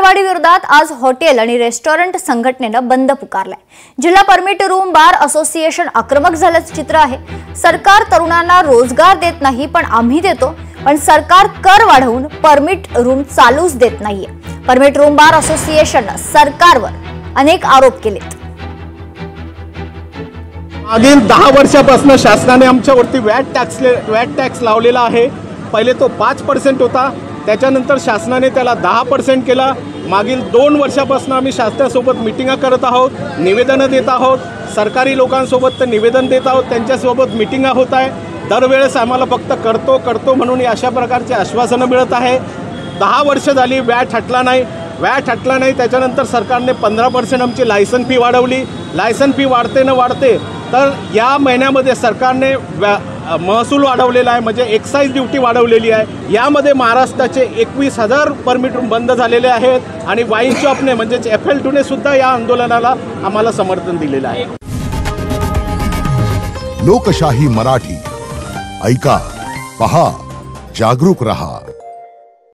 दरवाढी विरोधात आज हॉटेल आणि रेस्टॉरंट संघटनेनं बंद पुकारलाय। जिल्हा परमिट रूम बार असोसिएशन आक्रमक झाल्याचं चित्र आहे। सरकार तरुणांना रोजगार देत नाही, पण आम्ही देतो, पण सरकार कर वाढवून परमिट रूम चालूच देत नाहीये। परमिट रूम बार असोसिएशन सरकारवर अनेक आरोप केलेत। मागील 10 वर्षापासून शासनाने आमच्यावरती वॅट टॅक्स लावलेला आहे। पहिले तो 5% होता, त्याच्यानंतर शासनाने त्याला 10% केला। मागील 2 वर्षापासून आम्ही शासनासोबत मीटिंगा करत आहोत, निवेदनं देत आहोत, सरकारी लोकांसोबत ते निवेदन देत आहोत, त्यांच्यासोबत मीटिंगा होत आहे। दरवेळेस आम्हाला फक्त करतो म्हणून अशा प्रकारचे आश्वासनं मिळत आहे। 10 वर्ष झाली वॅट हटला नाही। त्याच्यानंतर सरकारने 15% आमची लायसन फी वाढवली। लायसन फी वाढते तर या महिन्यामध्ये सरकारने महसूल वाढवलेला आहे, म्हणजे एक्साईज ड्युटी वाढवलेली आहे। यामध्ये महाराष्ट्राचे 21,000 परमिट रूम बंद झालेले आहेत आणि वाईन शॉपने म्हणजेच FL2ने सुद्धा या आंदोलनाला आम्हाला समर्थन दिलेलं आहे। लोकशाही मराठी ऐका, पहा, जागरूक रहा।